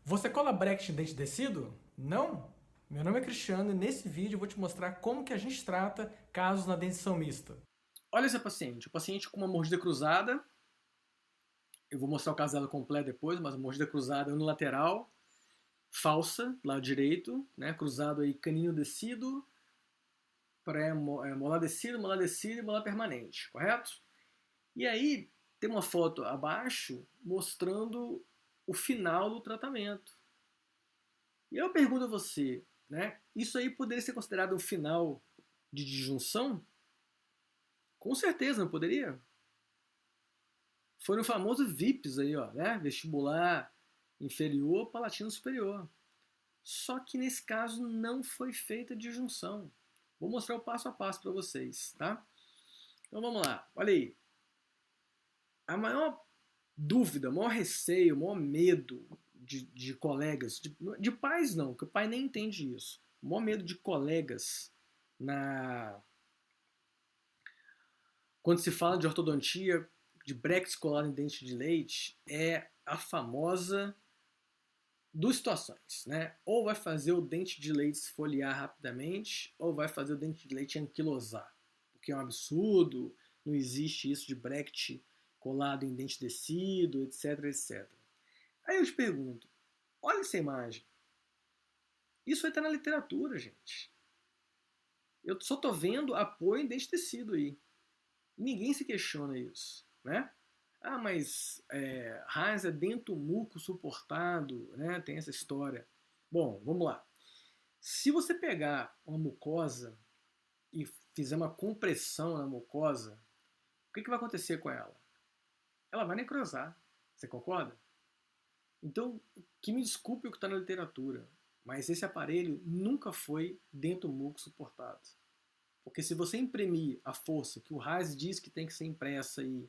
Você cola bracket em dente descido? Não? Meu nome é Cristiano e nesse vídeo eu vou te mostrar como que a gente trata casos na dentição mista. Olha esse paciente. O paciente com uma mordida cruzada. Eu vou mostrar o caso dela completo depois, mas a mordida cruzada unilateral, falsa, lado direito, né? Cruzado aí canino descido, molar descido, molar descido e molar permanente, correto? E aí tem uma foto abaixo mostrando o final do tratamento. E eu pergunto a você, né? Isso aí poderia ser considerado um final de disjunção? Com certeza, não poderia? Foi no famoso VIPs aí, ó, né? Vestibular inferior, palatino superior. Só que nesse caso não foi feita disjunção. Vou mostrar o passo a passo para vocês, tá? Então vamos lá, olha aí. A maior dúvida, o maior receio, o maior medo de colegas, de pais não, porque o pai nem entende isso. O maior medo de colegas quando se fala de ortodontia, de brackets colado em dente de leite, é a famosa duas situações, né? Ou vai fazer o dente de leite esfoliar rapidamente, ou vai fazer o dente de leite anquilosar. Porque é um absurdo, não existe isso de bracket colado em dente descido, etc, etc. Aí eu te pergunto, olha essa imagem. Isso vai estar na literatura, gente. Eu só tô vendo apoio em dente descido aí. Ninguém se questiona isso, né? Ah, mas raiz é dentro muco suportado, né? Tem essa história. Bom, vamos lá. Se você pegar uma mucosa e fizer uma compressão na mucosa, o que vai acontecer com ela? Ela vai necrosar. Você concorda? Então, que me desculpe o que está na literatura, mas esse aparelho nunca foi dentro muco suportado. Porque se você imprimir a força que o RAS diz que tem que ser impressa aí,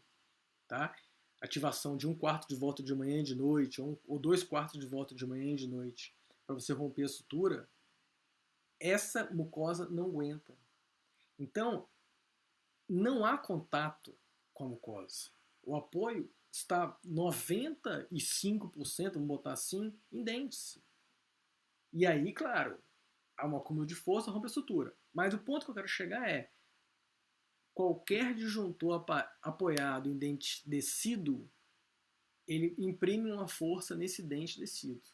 tá? Ativação de 1/4 de volta de manhã e de noite, ou 2/4 de volta de manhã e de noite, para você romper a sutura, essa mucosa não aguenta. Então, não há contato com a mucosa. O apoio está 95%, vamos botar assim, em dentes. E aí, claro, há um acúmulo de força, rompe a sutura. Mas o ponto que eu quero chegar é qualquer disjuntor apoiado em dente descido, ele imprime uma força nesse dente descido.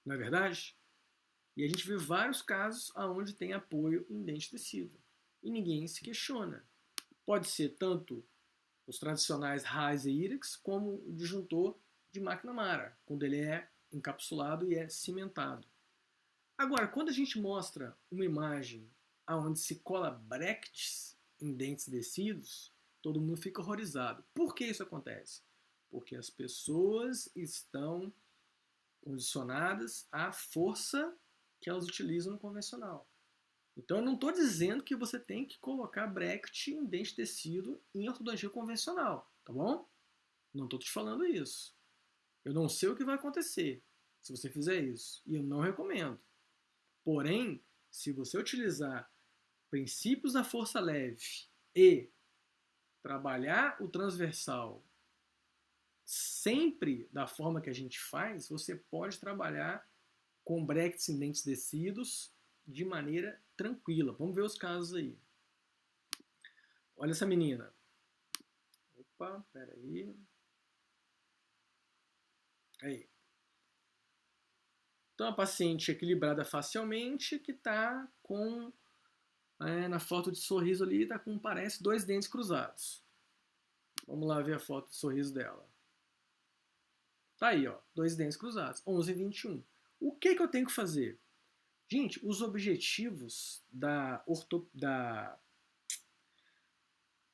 Não é verdade? E a gente vê vários casos onde tem apoio em dente descido. E ninguém se questiona. Pode ser tanto os tradicionais RAS e IREX, como o disjuntor de McNamara, quando ele é encapsulado e é cimentado. Agora, quando a gente mostra uma imagem onde se cola brackets em dentes descidos, todo mundo fica horrorizado. Por que isso acontece? Porque as pessoas estão condicionadas à força que elas utilizam no convencional. Então eu não estou dizendo que você tem que colocar bracket em dente tecido em ortodontia convencional, tá bom? Não estou te falando isso. Eu não sei o que vai acontecer se você fizer isso, e eu não recomendo. Porém, se você utilizar princípios da força leve e trabalhar o transversal sempre da forma que a gente faz, você pode trabalhar com brackets em dentes descidos de maneira tranquila. Vamos ver os casos aí. Olha essa menina. Opa, peraí. Aí. Então, a paciente equilibrada facialmente que está com, na foto de sorriso ali, está com, parece, 2 dentes cruzados. Vamos lá ver a foto de sorriso dela. Tá aí, ó, 2 dentes cruzados, 11 e 21. O que eu tenho que fazer? Gente, os objetivos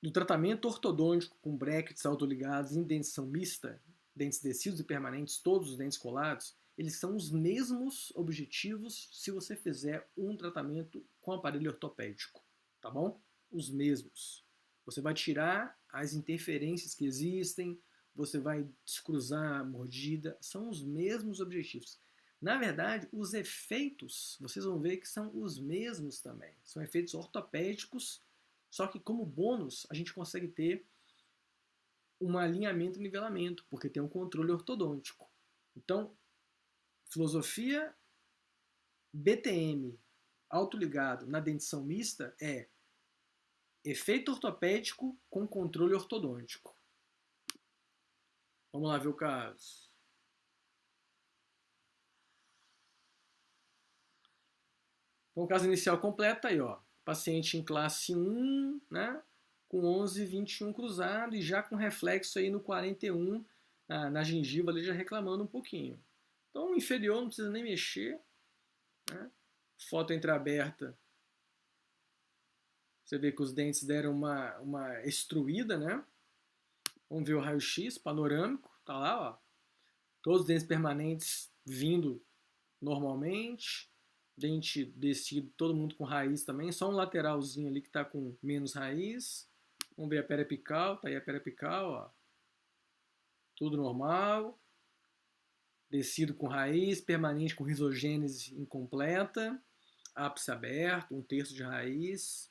do tratamento ortodôntico com brackets autoligados em dentição mista, dentes descidos e permanentes, todos os dentes colados, eles são os mesmos objetivos se você fizer um tratamento com aparelho ortopédico, tá bom? Os mesmos. Você vai tirar as interferências que existem, você vai descruzar a mordida, são os mesmos objetivos. Na verdade, os efeitos, vocês vão ver que são os mesmos também. São efeitos ortopédicos, só que como bônus, a gente consegue ter um alinhamento e nivelamento, porque tem um controle ortodôntico. Então, filosofia BTM autoligado na dentição mista é efeito ortopédico com controle ortodôntico. Vamos lá ver o caso. Então, o caso inicial completo aí, ó. Paciente em classe 1, né? Com 11, 21 cruzado e já com reflexo aí no 41 na gengiva ali já reclamando um pouquinho. Então, o inferior não precisa nem mexer, né? Foto entreaberta. Você vê que os dentes deram uma extruída, né? Vamos ver o raio-x panorâmico. Tá lá, ó. Todos os dentes permanentes vindo normalmente. Dente descido, todo mundo com raiz também. Só um lateralzinho ali que tá com menos raiz. Vamos ver a periapical. Tá aí a periapical, ó. Tudo normal. Descido com raiz, permanente com risogênese incompleta. Ápice aberto, 1/3 de raiz.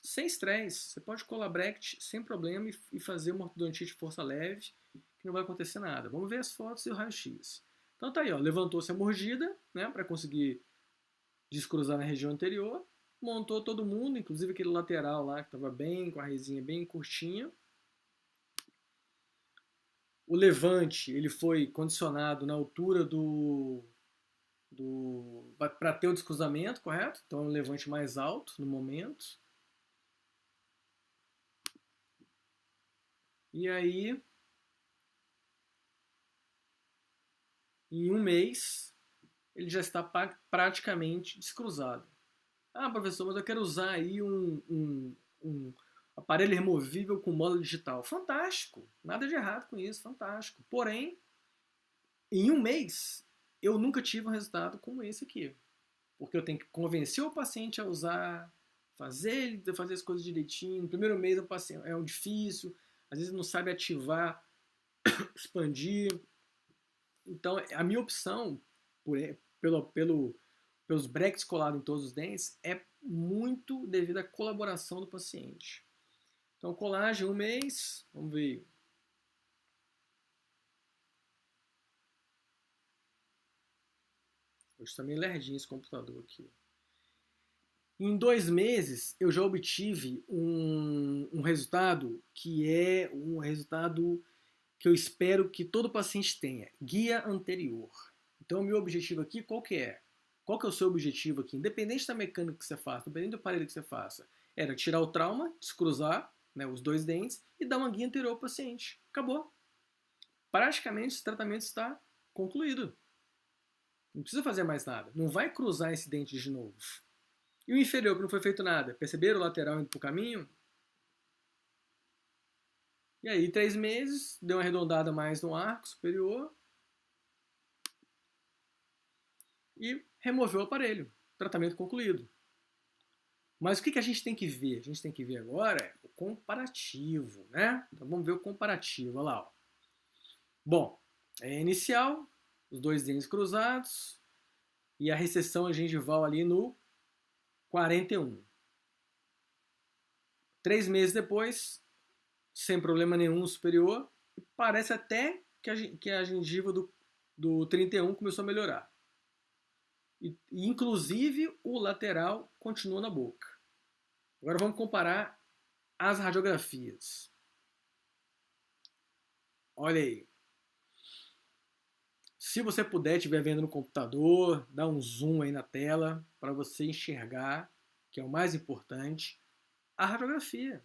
Sem estresse. Você pode colar bracket sem problema e fazer uma ortodontite de força leve, que não vai acontecer nada. Vamos ver as fotos e o raio-x. Então tá aí, ó. Levantou-se a mordida, né, para conseguir descruzar na região anterior. Montou todo mundo, inclusive aquele lateral lá que estava bem, com a raizinha bem curtinha. O levante, ele foi condicionado na altura para ter o descruzamento, correto? Então é um levante mais alto no momento. E aí, em um mês, ele já está praticamente descruzado. Ah, professor, mas eu quero usar aí um aparelho removível com mola digital. Fantástico, nada de errado com isso, fantástico. Porém, em um mês, eu nunca tive um resultado como esse aqui. Porque eu tenho que convencer o paciente a usar, fazer as coisas direitinho. No primeiro mês o paciente é um difícil, às vezes não sabe ativar, expandir. Então, a minha opção pelos brackets colados em todos os dentes é muito devido à colaboração do paciente. Então, colagem, um mês, vamos ver. Hoje está meio lerdinho esse computador aqui. Em 2 meses, eu já obtive um resultado que é um resultado que eu espero que todo paciente tenha. Guia anterior. Então, o meu objetivo aqui, qual que é? Qual que é o seu objetivo aqui? Independente da mecânica que você faça, independente do aparelho que você faça, era tirar o trauma, descruzar, né, os dois dentes e dar uma guia anterior ao paciente. Acabou. Praticamente esse tratamento está concluído. Não precisa fazer mais nada. Não vai cruzar esse dente de novo. E o inferior, que não foi feito nada? Perceberam o lateral indo para o caminho? E aí, 3 meses, deu uma arredondada mais no arco superior e removeu o aparelho. Tratamento concluído. Mas o que a gente tem que ver? A gente tem que ver agora o comparativo, né? Então vamos ver o comparativo. Olha lá, ó. Bom, é inicial, os dois dentes cruzados e a recessão gengival ali no 41. 3 meses depois, sem problema nenhum superior, parece até que a gengiva do 31 começou a melhorar. E inclusive o lateral continua na boca. Agora vamos comparar as radiografias. Olha aí. Se você puder, estiver vendo no computador, dá um zoom aí na tela para você enxergar, que é o mais importante, a radiografia.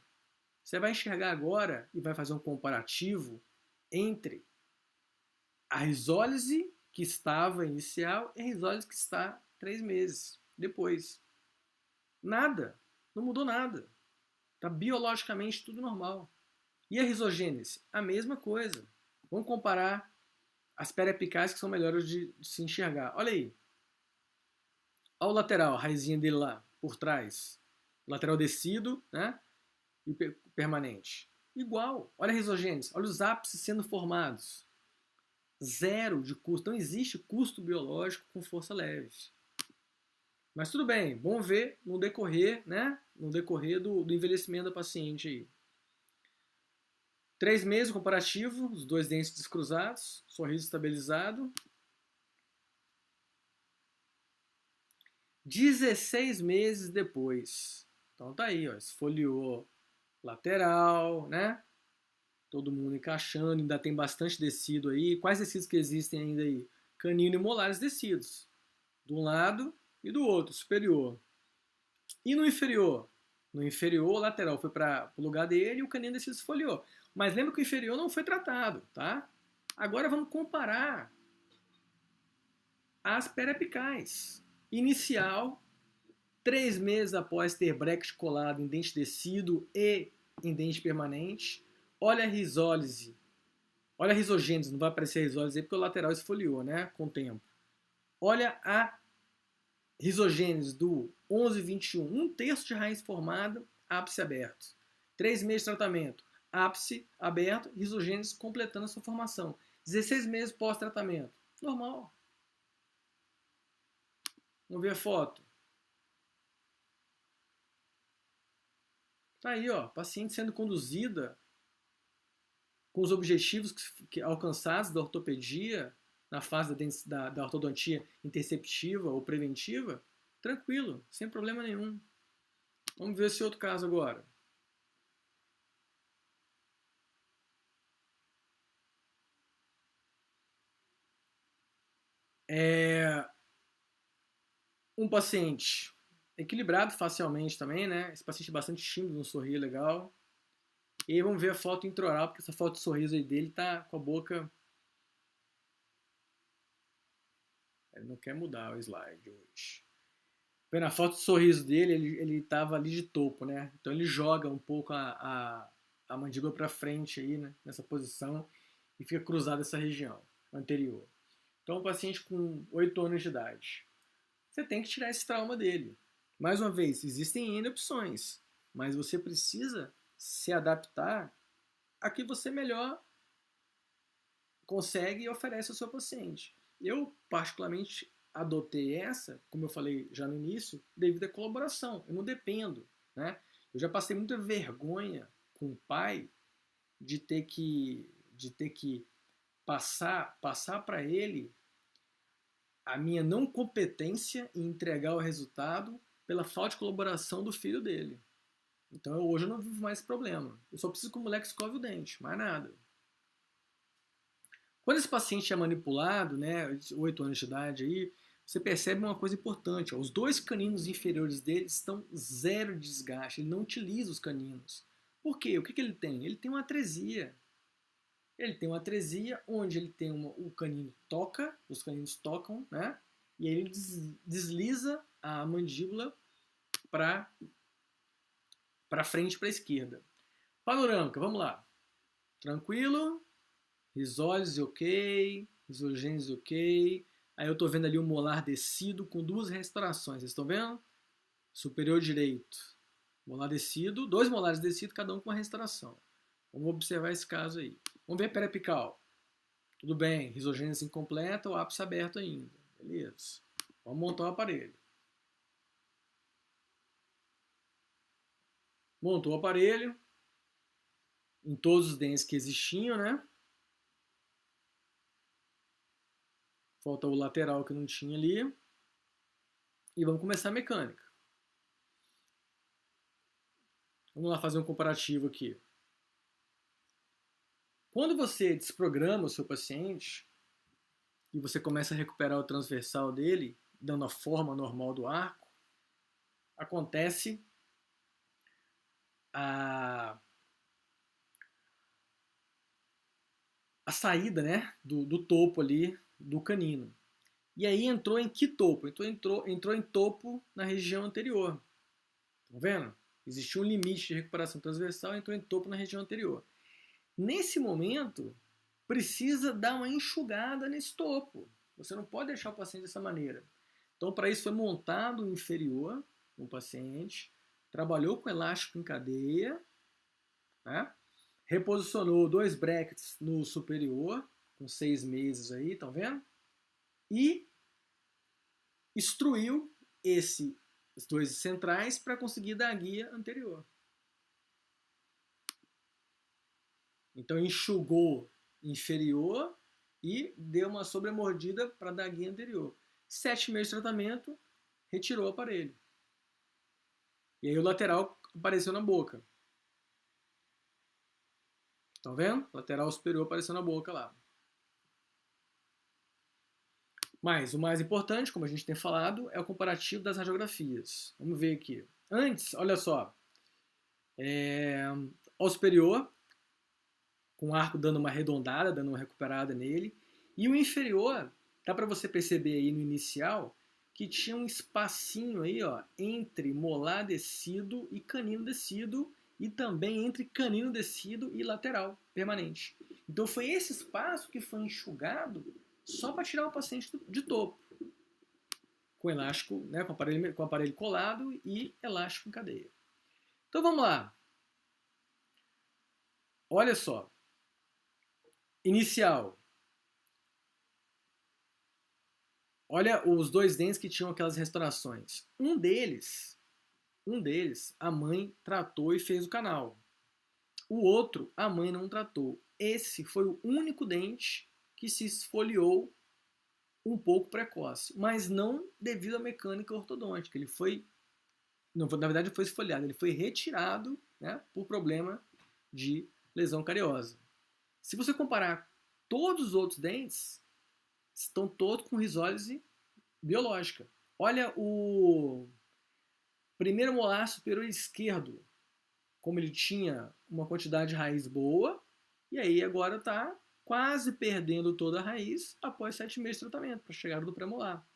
Você vai enxergar agora e vai fazer um comparativo entre a risólise que estava inicial e a risólise que está 3 meses depois. Nada. Não mudou nada. Está biologicamente tudo normal. E a risogênese? A mesma coisa. Vamos comparar as periapicais que são melhores de se enxergar. Olha aí. Olha o lateral, a raizinha dele lá, por trás. Lateral descido, né? E permanente. Igual. Olha a risogênese. Olha os ápices sendo formados. Zero de custo. Não existe custo biológico com força leve. Mas tudo bem. Vamos ver no decorrer, né? No decorrer do envelhecimento da paciente aí. 3 meses, comparativo, os dois dentes descruzados, sorriso estabilizado. 16 meses depois. Então tá aí, ó, esfoliou lateral, né? Todo mundo encaixando, ainda tem bastante descido aí. Quais descidos que existem ainda aí? Canino e molares descidos. De um lado e do outro, superior. E no inferior? No inferior, o lateral foi para o lugar dele e o canino descido esfoliou. Mas lembra que o inferior não foi tratado, tá? Agora vamos comparar as periapicais. Inicial, 3 meses após ter bracket colado em dente descido e em dente permanente. Olha a risólise. Olha a risogênese, não vai aparecer a risólise aí porque o lateral esfoliou, né? Com o tempo. Olha a risogênese do 11-21. 1/3 de raiz formada, ápice aberto. 3 meses de tratamento, ápice aberto, risogênese completando a sua formação. 16 meses pós-tratamento. Normal. Vamos ver a foto. Tá aí, ó, paciente sendo conduzida com os objetivos alcançados da ortopedia na fase da ortodontia interceptiva ou preventiva, tranquilo, sem problema nenhum. Vamos ver esse outro caso agora. Um paciente equilibrado facialmente também, né? Esse paciente bastante tímido, não sorri legal. E aí vamos ver a foto intraoral, porque essa foto de sorriso aí dele tá com a boca... Ele não quer mudar o slide hoje. Vendo a foto de sorriso dele, ele tava ali de topo, né? Então ele joga um pouco a mandíbula para frente aí, né? Nessa posição, e fica cruzada essa região anterior. Então, um paciente com 8 anos de idade. Você tem que tirar esse trauma dele. Mais uma vez, existem N opções, mas você precisa se adaptar a que você melhor consegue e oferece ao seu paciente. Eu, particularmente, adotei essa, como eu falei já no início, devido à colaboração. Eu não dependo, né? Eu já passei muita vergonha com o pai de ter que passar para ele a minha não competência em entregar o resultado pela falta de colaboração do filho dele. Então hoje eu não vivo mais esse problema. Eu só preciso que o moleque escove o dente, mais nada. Quando esse paciente é manipulado, né, 8 anos de idade aí, você percebe uma coisa importante. Ó, os dois caninos inferiores dele estão zero de desgaste. Ele não utiliza os caninos. Por quê? O que ele tem? Ele tem uma atresia. Ele tem uma atresia onde ele tem o canino toca, os caninos tocam, né? E aí ele desliza a mandíbula para frente e para a esquerda. Panorâmica, vamos lá. Tranquilo, risólise ok, risogênese ok. Aí eu estou vendo ali o molar descido com 2 restaurações. Vocês estão vendo? Superior direito, molar descido, 2 molares descidos, cada um com uma restauração. Vamos observar esse caso aí. Vamos ver periapical. Tudo bem, risogênese incompleta, o ápice aberto ainda. Beleza. Vamos montar o aparelho. Montou o aparelho. Em todos os dentes que existiam, né? Falta o lateral que não tinha ali. E vamos começar a mecânica. Vamos lá fazer um comparativo aqui. Quando você desprograma o seu paciente e você começa a recuperar o transversal dele, dando a forma normal do arco, acontece a saída, né, do topo ali do canino. E aí entrou em que topo? Entrou em topo na região anterior. Estão vendo? Existia um limite de recuperação transversal, entrou em topo na região anterior. Nesse momento, precisa dar uma enxugada nesse topo. Você não pode deixar o paciente dessa maneira. Então, para isso foi montado o inferior no paciente, trabalhou com elástico em cadeia, né? Reposicionou 2 brackets no superior, com 6 meses aí, estão vendo? E extruiu esses 2 centrais para conseguir dar a guia anterior. Então enxugou inferior e deu uma sobremordida para a daguinha anterior. 7 meses de tratamento, retirou o aparelho. E aí o lateral apareceu na boca. Estão vendo? O lateral superior apareceu na boca lá. Mas o mais importante, como a gente tem falado, é o comparativo das radiografias. Vamos ver aqui. Antes, olha só. Ao superior, com o arco dando uma arredondada, dando uma recuperada nele. E o inferior, dá para você perceber aí no inicial, que tinha um espacinho aí, ó, entre molar descido e canino descido, e também entre canino descido e lateral permanente. Então foi esse espaço que foi enxugado só para tirar o paciente de topo, com elástico, né, com aparelho colado e elástico em cadeia. Então vamos lá. Olha só. Inicial. Olha os dois dentes que tinham aquelas restaurações. Um deles, a mãe tratou e fez o canal. O outro, a mãe não tratou. Esse foi o único dente que se esfoliou um pouco precoce, mas não devido à mecânica ortodôntica. Ele foi, não, na verdade, foi esfoliado. Ele foi retirado, né, por problema de lesão cariosa. Se você comparar todos os outros dentes, estão todos com risólise biológica. Olha o primeiro molar superior esquerdo, como ele tinha uma quantidade de raiz boa, e aí agora está quase perdendo toda a raiz após 7 meses de tratamento, para chegar do pré-molar.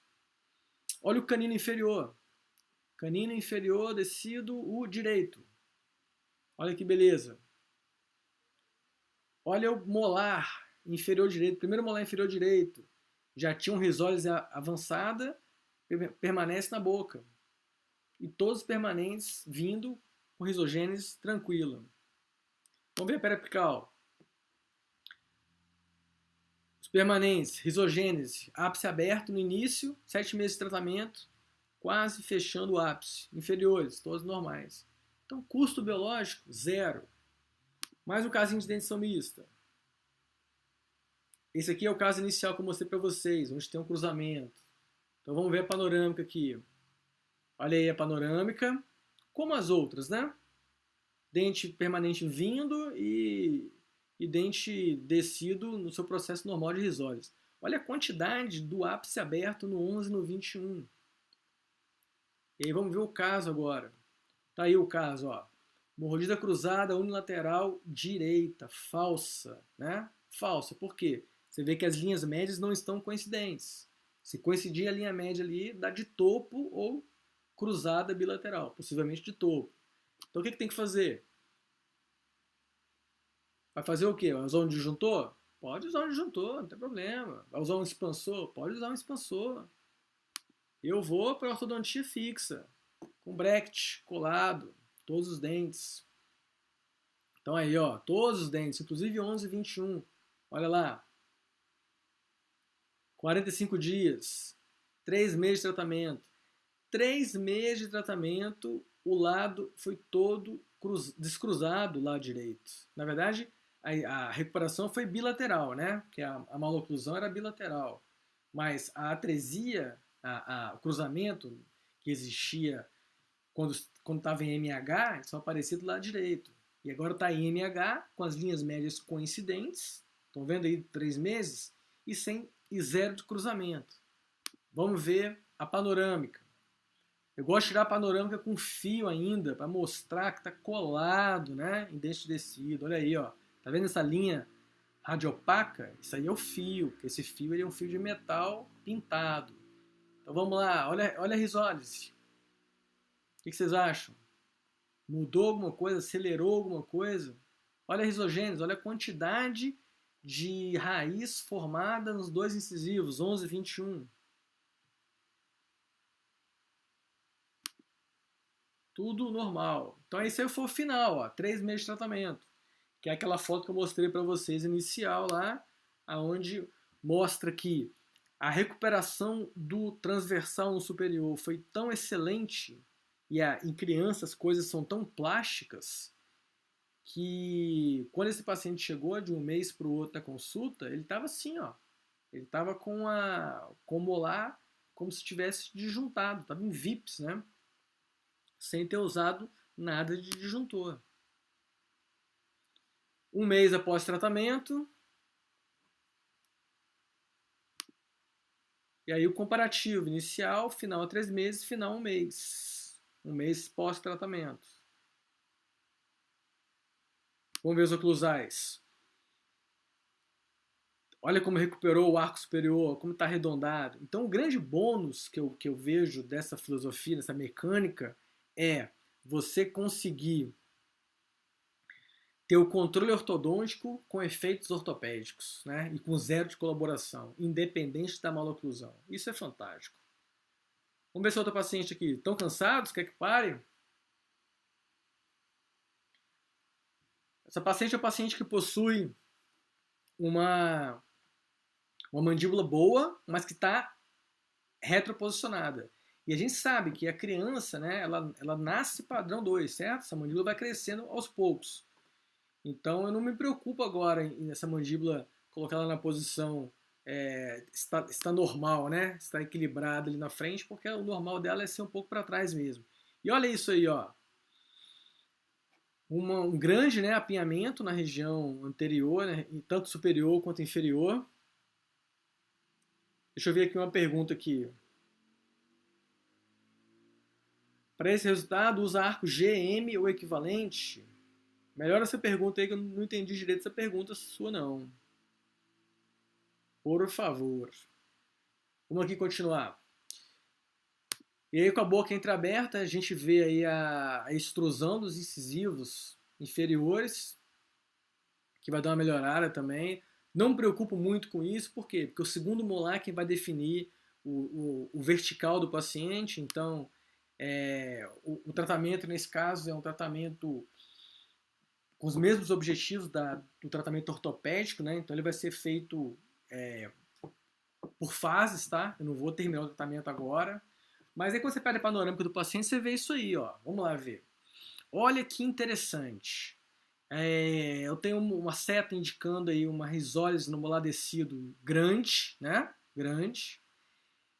Olha o canino inferior. Canino inferior descido, o direito. Olha que beleza. Olha o molar inferior direito, primeiro molar inferior direito. Já tinha um risólise avançada, permanece na boca. E todos permanentes vindo com risogênese tranquila. Vamos ver a periapical. Os permanentes, risogênese, ápice aberto no início, 7 meses de tratamento, quase fechando o ápice. Inferiores, todos normais. Então, custo biológico, 0. Mais um casinho de dentição mista. Esse aqui é o caso inicial que eu mostrei para vocês, onde tem um cruzamento. Então vamos ver a panorâmica aqui. Olha aí a panorâmica, como as outras, né? Dente permanente vindo e dente descido no seu processo normal de risólises. Olha a quantidade do ápice aberto no 11 e no 21. E aí vamos ver o caso agora. Tá aí o caso, ó. Mordida cruzada unilateral direita, falsa, né? Falsa, por quê? Você vê que as linhas médias não estão coincidentes. Se coincidir a linha média ali, dá de topo ou cruzada bilateral, possivelmente de topo. Então o que tem que fazer? Vai fazer o quê? Vai usar um disjuntor? Pode usar um disjuntor, não tem problema. Vai usar um expansor? Pode usar um expansor. Eu vou para a ortodontia fixa, com bracket colado, todos os dentes. Então aí, ó, todos os dentes, inclusive 11 e 21. Olha lá. 45 dias, 3 meses de tratamento. 3 meses de tratamento, o lado foi todo descruzado, o lado direito. Na verdade, a recuperação foi bilateral, né? Porque a maloclusão era bilateral. Mas a atresia, o cruzamento que existia quando estava em MH, só aparecia do lado direito. E agora está em MH, com as linhas médias coincidentes. Estão vendo aí 3 meses? E 0 de cruzamento. Vamos ver a panorâmica. Eu gosto de tirar a panorâmica com fio ainda, para mostrar que está colado, né, em dente descido. Olha aí, ó. Tá vendo essa linha radiopaca? Isso aí é o fio, porque esse fio ele é um fio de metal pintado. Então vamos lá, olha a risólise. O que vocês acham? Mudou alguma coisa? Acelerou alguma coisa? Olha a risogênese, olha a quantidade de raiz formada nos dois incisivos, 11 e 21. Tudo normal. Então esse aí foi o final, ó, 3 meses de tratamento. Que é aquela foto que eu mostrei para vocês inicial lá, aonde mostra que a recuperação do transversal no superior foi tão excelente e em crianças as coisas são tão plásticas que quando esse paciente chegou de um mês para o outro da consulta, ele estava assim, ó. Ele estava com o molar como se tivesse disjuntado, estava em VIPs, né? Sem ter usado nada de disjuntor. Um mês após tratamento, e aí o comparativo, inicial, final 3 meses, final 1 mês. 1 mês pós-tratamento. Vamos ver os oclusais. Olha como recuperou o arco superior, como está arredondado. Então, o grande bônus que eu vejo dessa filosofia, dessa mecânica, é você conseguir ter o controle ortodôntico com efeitos ortopédicos, né? E com zero de colaboração, independente da maloclusão. Isso é fantástico. Vamos ver se outro paciente aqui. Estão cansados? Quer que pare? Essa paciente é um paciente que possui uma mandíbula boa, mas que está retroposicionada. E a gente sabe que a criança, né, ela nasce padrão 2, certo? Essa mandíbula vai crescendo aos poucos. Então eu não me preocupo agora nessa mandíbula, colocar ela na posição está normal, né? Está equilibrada ali na frente, porque o normal dela é ser um pouco para trás mesmo. E olha isso aí, ó. Um grande, né, apinhamento na região anterior, né, tanto superior quanto inferior. Deixa eu ver aqui uma pergunta aqui. Para esse resultado, usa arco GM ou equivalente? Melhora essa pergunta aí, que eu não entendi direito essa pergunta sua, não. Por favor. Vamos aqui continuar. E aí, com a boca entreaberta, a gente vê aí a extrusão dos incisivos inferiores, que vai dar uma melhorada também. Não me preocupo muito com isso, por quê? Porque o segundo molar é quem vai definir o vertical do paciente. Então, o tratamento, nesse caso, é um tratamento com os mesmos objetivos do tratamento ortopédico, né? Então, ele vai ser feito por fases, tá? Eu não vou terminar o tratamento agora. Mas aí, quando você pega a panorâmica do paciente, você vê isso aí, ó. Vamos lá ver. Olha que interessante. Eu tenho uma seta indicando aí uma risólise no molar descido grande, né? Grande.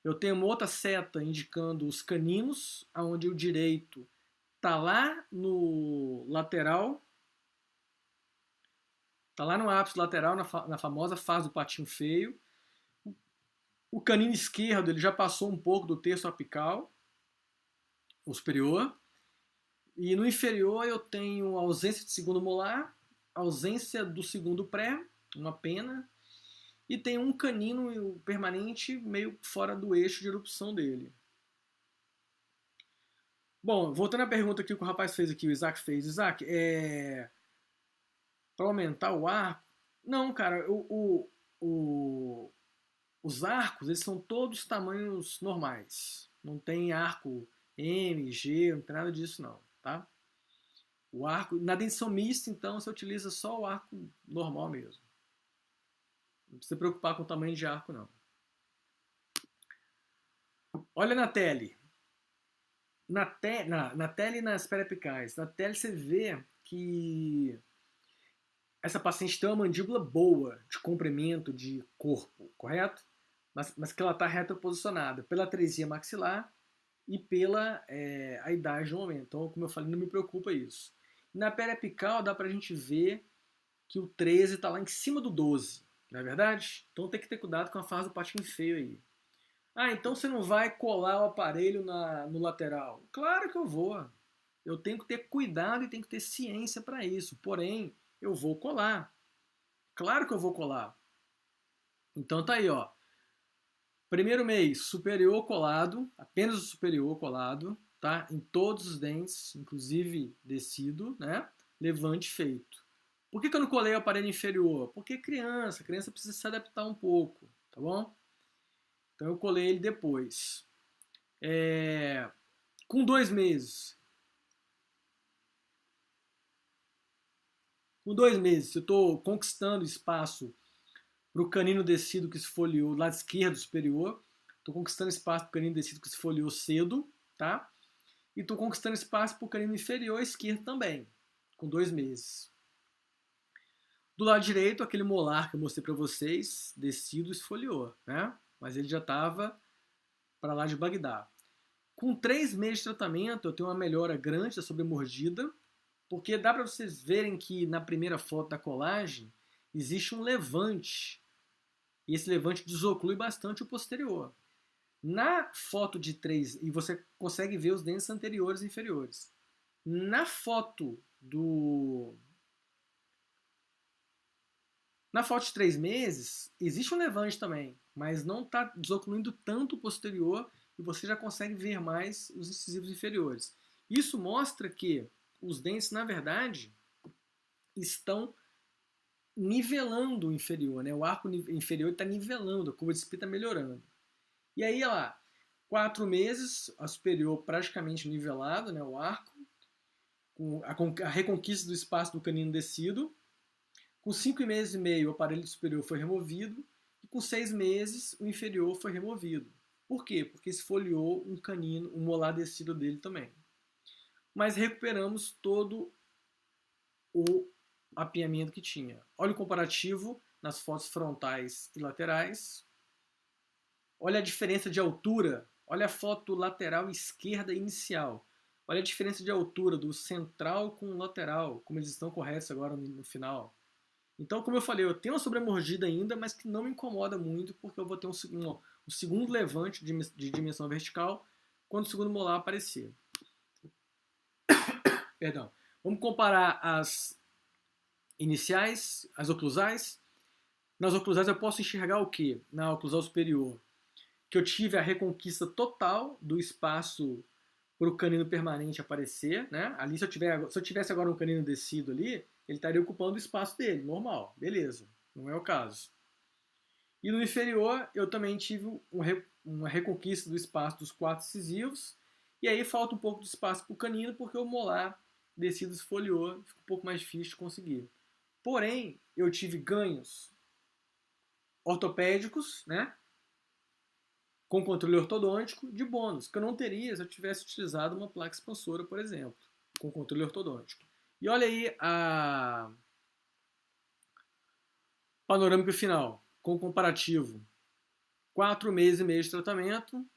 Eu tenho uma outra seta indicando os caninos, onde o direito tá lá no lateral, tá lá no ápice lateral, na famosa fase do patinho feio. O canino esquerdo ele já passou um pouco do terço apical, o superior. E no inferior eu tenho ausência de segundo molar, ausência do segundo pré, uma pena, e tem um canino permanente meio fora do eixo de erupção dele. Bom, voltando à pergunta que o rapaz fez aqui, o Isaac fez. Isaac, para aumentar o arco? Não, cara, os arcos eles são todos tamanhos normais. Não tem arco M, G, não tem nada disso não. Tá? O arco, na dentição mista, então, você utiliza só o arco normal mesmo. Não precisa se preocupar com o tamanho de arco, não. Olha na tele. Na tele e nas periapicais. Na tele você vê que essa paciente tem uma mandíbula boa, de comprimento, de corpo, correto? Mas que ela está retroposicionada pela atresia maxilar e pela a idade no momento. Então, como eu falei, não me preocupa isso. Na periapical dá pra gente ver que o 13 está lá em cima do 12, não é verdade? Então tem que ter cuidado com a fase do patinho feio aí. Ah, então você não vai colar o aparelho no lateral? Claro que eu vou. Eu tenho que ter cuidado e tenho que ter ciência para isso. Porém, eu vou colar. Claro que eu vou colar. Então tá aí, ó. Primeiro mês, superior colado, apenas o superior colado, tá? Em todos os dentes, inclusive descido, né? Levante feito. Por que eu não colei o aparelho inferior? Porque a criança precisa se adaptar um pouco, tá bom? Então eu colei ele depois. Com 2 meses. Com 2 meses, eu estou conquistando espaço para o canino descido que esfoliou, lado esquerdo superior. Estou conquistando espaço para o canino descido que esfoliou cedo, tá? E estou conquistando espaço para o canino inferior esquerdo também, com 2 meses. Do lado direito, aquele molar que eu mostrei para vocês, descido, esfoliou, né? Mas ele já estava para lá de Bagdá. Com 3 meses de tratamento, eu tenho uma melhora grande da sobremordida, porque dá para vocês verem que na primeira foto da colagem existe um levante, e esse levante desoclui bastante o posterior. Na foto de 3, e você consegue ver os dentes anteriores e inferiores. Na foto de 3 meses, existe um levante também, mas não está desocluindo tanto o posterior e você já consegue ver mais os incisivos inferiores. Isso mostra que os dentes, na verdade, estão nivelando o inferior, né? O arco inferior está nivelando, a curva de espinha está melhorando. E aí, olha lá, 4 meses, a superior praticamente nivelado, né? O arco, com a reconquista do espaço do canino descido. Com 5 meses e meio, o aparelho superior foi removido e com 6 meses, o inferior foi removido. Por quê? Porque esfoliou um canino, um molar descido dele também. Mas recuperamos todo o apinhamento que tinha. Olha o comparativo nas fotos frontais e laterais. Olha a diferença de altura. Olha a foto lateral esquerda inicial. Olha a diferença de altura do central com o lateral, como eles estão corretos agora no final. Então, como eu falei, eu tenho uma sobremordida ainda, mas que não me incomoda muito, porque eu vou ter um segundo levante de dimensão vertical quando o segundo molar aparecer. Perdão. Vamos comparar as iniciais, as oclusais. Nas oclusais eu posso enxergar o quê? Na oclusal superior, que eu tive a reconquista total do espaço para o canino permanente aparecer, né? Ali, se eu tivesse agora um canino descido ali, ele estaria ocupando o espaço dele, normal, beleza, não é o caso. E no inferior, eu também tive uma reconquista do espaço dos 4 incisivos, e aí falta um pouco de espaço para o canino, porque o molar descido esfoliou, fica um pouco mais difícil de conseguir. Porém, eu tive ganhos ortopédicos, né? Com controle ortodôntico de bônus, que eu não teria se eu tivesse utilizado uma placa expansora, por exemplo, com controle ortodôntico. E olha aí a panorâmica final, com comparativo. 4 meses e meio de tratamento,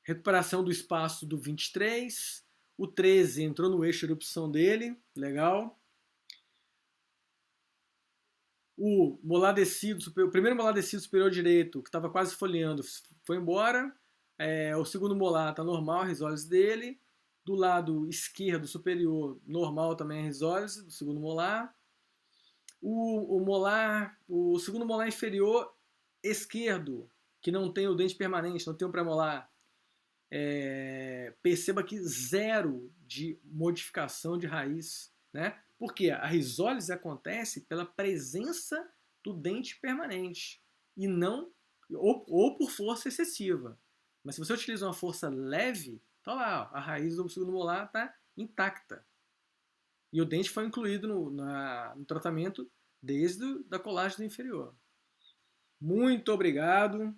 recuperação do espaço do 23, o 13 entrou no eixo de erupção dele, legal. O molar descido, o primeiro molar descido superior direito, que estava quase folheando, foi embora. O segundo molar está normal, a risólise dele. Do lado esquerdo superior, normal também a risólise do segundo molar. O segundo molar inferior esquerdo, que não tem o dente permanente, não tem o premolar, perceba que 0 de modificação de raiz, né? Porque a risólise acontece pela presença do dente permanente e não ou por força excessiva. Mas se você utiliza uma força leve, tá lá, ó, a raiz do segundo molar está intacta. E o dente foi incluído no tratamento desde a colagem do inferior. Muito obrigado.